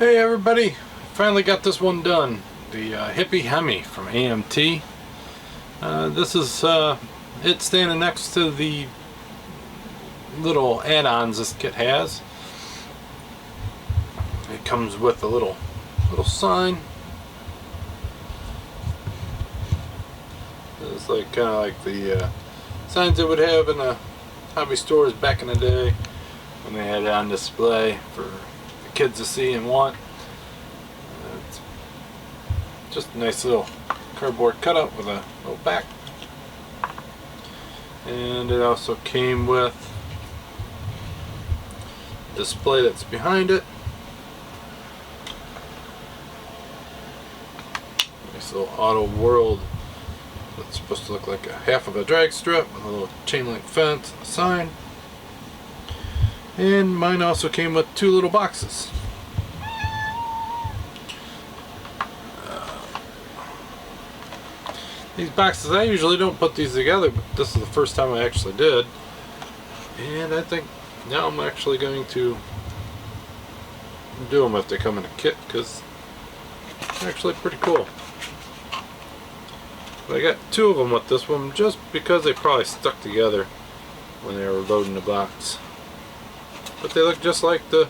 Hey everybody, finally got this one done. The Hippie Hemi from AMT. This is it standing next to the little add-ons this kit has. It comes with a little sign. It's like kind of like the signs they would have in the hobby stores back in the day when they had it on display for the kids to see and want. It's just a nice little cardboard cutout with a little back, and it also came with a display that's behind it. Nice little auto world. It's supposed to look like a half of a drag strip with a little chain link fence and a sign. And mine also came with two little boxes. These boxes, I usually don't put these together, but this is the first time I actually did. And I think now I'm actually going to do them if they come in a kit, because they're actually pretty cool. But I got two of them with this one just because they probably stuck together when they were loading the box. But they look just like the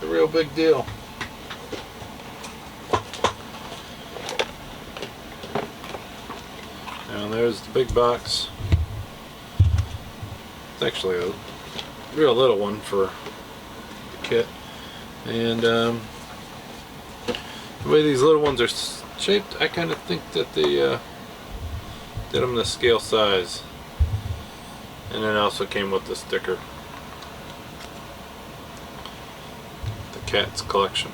real big deal. Now there's the big box. It's actually a real little one for the kit. And the way these little ones are shaped, I kind of think that they did them the scale size. And then also came with the sticker. Cat's collection.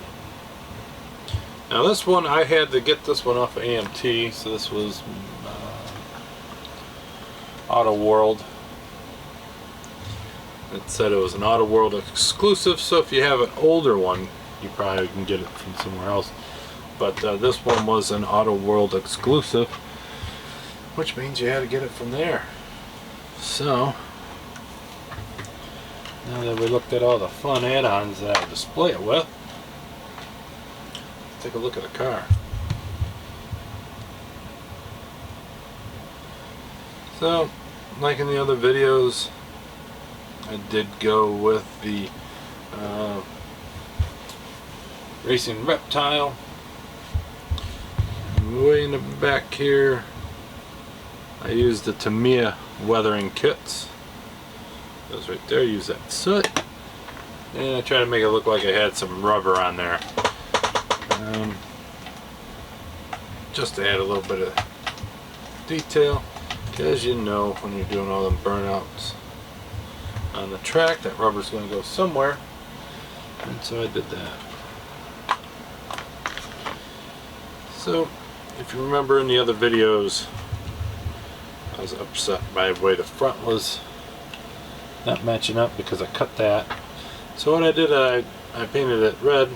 Now this one, I had to get this one off of AMT, so this was Auto World. It said it was an Auto World exclusive, so if you have an older one you probably can get it from somewhere else, but this one was an Auto World exclusive, which means you had to get it from there. So now that we looked at all the fun add-ons that I display it with, let's take a look at the car. So, like in the other videos, I did go with the Racing Reptile. Way in the back here, I used the Tamiya weathering kits. Goes right there, use that soot, and I try to make it look like I had some rubber on there, just to add a little bit of detail, because you know when you're doing all them burnouts on the track that rubber's going to go somewhere, and so I did that. So if you remember in the other videos, I was upset by the way the front was not matching up because I cut that. So what I did, I painted it red,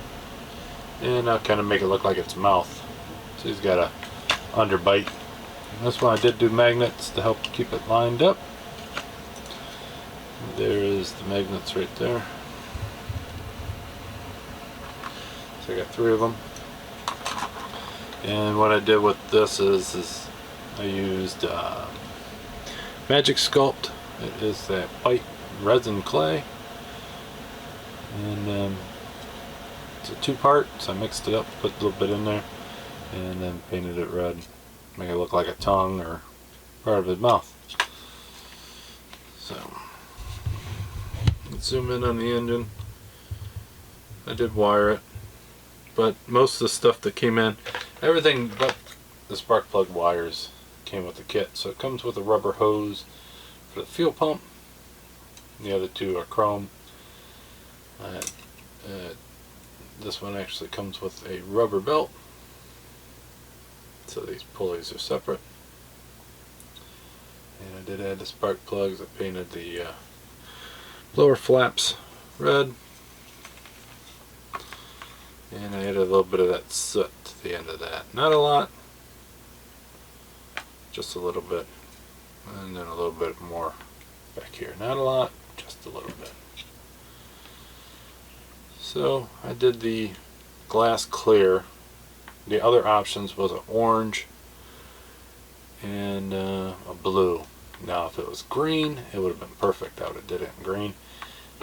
and I'll kind of make it look like its mouth. So he's got a underbite. And this one I did do magnets to help keep it lined up. There is the magnets right there. So I got 3 of them. And what I did with this is I used Magic Sculpt. It is that white resin clay, and it's a 2-part, so I mixed it up, put a little bit in there, and then painted it red, make it look like a tongue or part of his mouth. So let's zoom in on the engine. I did wire it, but most of the stuff that came in, everything but the spark plug wires came with the kit. So it comes with a rubber hose for the fuel pump. The other 2 are chrome. This one actually comes with a rubber belt, so these pulleys are separate. And I did add the spark plugs. I painted the blower flaps red, and I added a little bit of that soot to the end of that. Not a lot, just a little bit, and then a little bit more back here. Not a lot, just a little bit. So I did the glass clear. The other options was an orange and a blue. Now if it was green, it would have been perfect. I would have did it in green.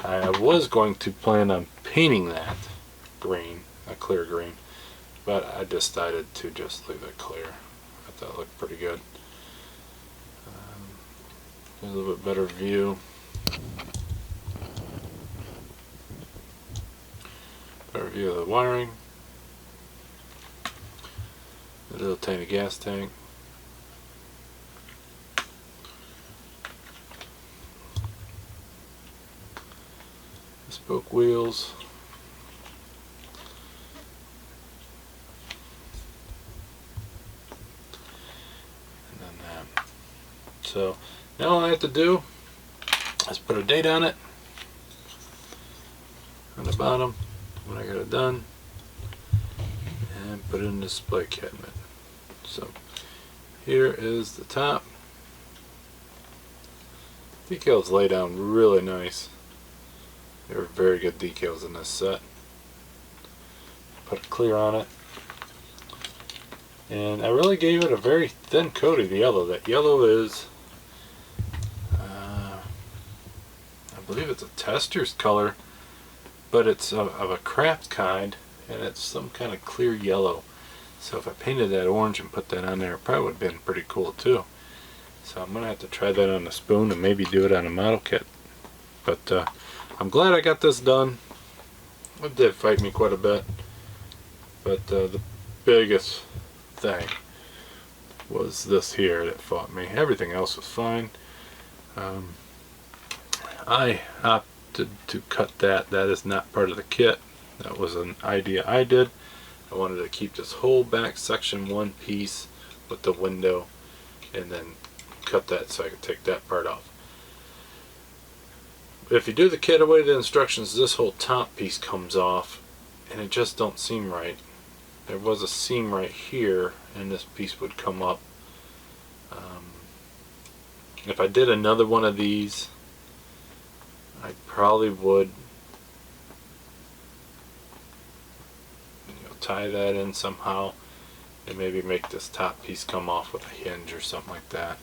I was going to plan on painting that green, a clear green, but I decided to just leave it clear. I thought it looked pretty good. A little bit better view. Better view of the wiring. A little tiny gas tank. Spoke wheels. And then that. So now all I have to do is put a date on it on the bottom when I get it done and put it in the display cabinet. So here is the top. Decals lay down really nice. There were very good decals in this set. Put a clear on it. And I really gave it a very thin coat of yellow. That yellow is, I believe it's a tester's color, but it's of a craft kind, and it's some kind of clear yellow. So if I painted that orange and put that on there, it probably would have been pretty cool too. So I'm going to have to try that on a spoon and maybe do it on a model kit. But I'm glad I got this done. It did fight me quite a bit, but the biggest thing was this here that fought me. Everything else was fine. I opted to cut that. That is not part of the kit. That was an idea I did. I wanted to keep this whole back section one piece with the window and then cut that so I could take that part off. If you do the kit away the instructions, this whole top piece comes off and it just don't seem right. There was a seam right here and this piece would come up. If I did another one of these, I probably would tie that in somehow and maybe make this top piece come off with a hinge or something like that,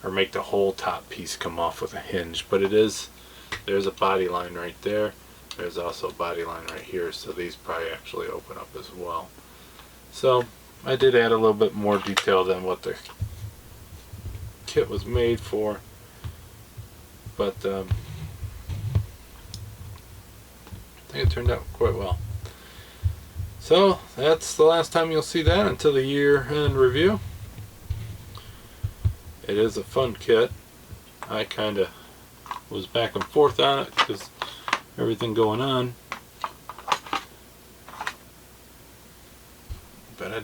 or make the whole top piece come off with a hinge. But it is, there's a body line right there, there's also a body line right here, so these probably actually open up as well. So I did add a little bit more detail than what the kit was made for, but I think it turned out quite well. So that's the last time you'll see that until the year-end review. It is a fun kit. I kind of was back and forth on it because everything going on, but I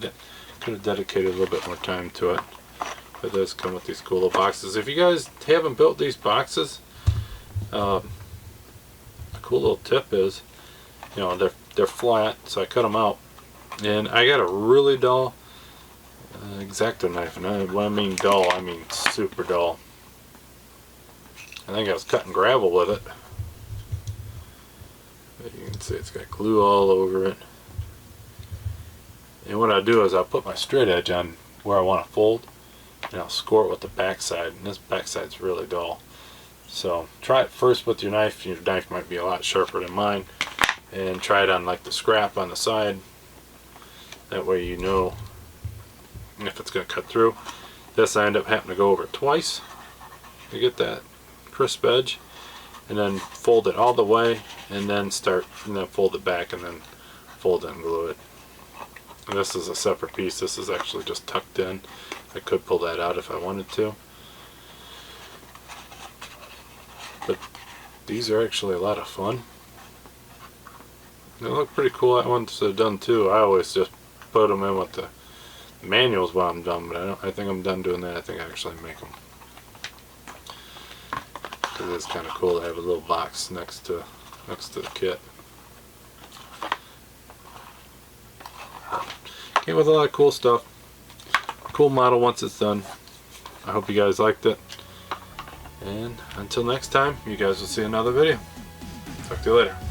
could have dedicated a little bit more time to it. It does come with these cool little boxes. If you guys haven't built these boxes, a cool little tip is, you know, they're flat, so I cut them out, and I got a really dull X-Acto knife, and when I mean dull, I mean super dull. I think I was cutting gravel with it. But you can see it's got glue all over it. And what I do is I'll put my straight edge on where I want to fold, and I'll score it with the back side, and this back side's really dull. So try it first with your knife. Your knife might be a lot sharper than mine, and try it on like the scrap on the side. That way you know if it's going to cut through. This I end up having to go over it twice to get that crisp edge, and then fold it all the way, and then fold it back, and then fold it and glue it. And this is a separate piece. This is actually just tucked in. I could pull that out if I wanted to, but these are actually a lot of fun. They look pretty cool. That one's done too. I always just put them in with the manuals while I'm done, but I think I'm done doing that. I think I actually make them. It is kind of cool to have a little box next to the kit. Came with a lot of cool stuff. Cool model once it's done. I hope you guys liked it. And until next time, you guys will see another video. Talk to you later.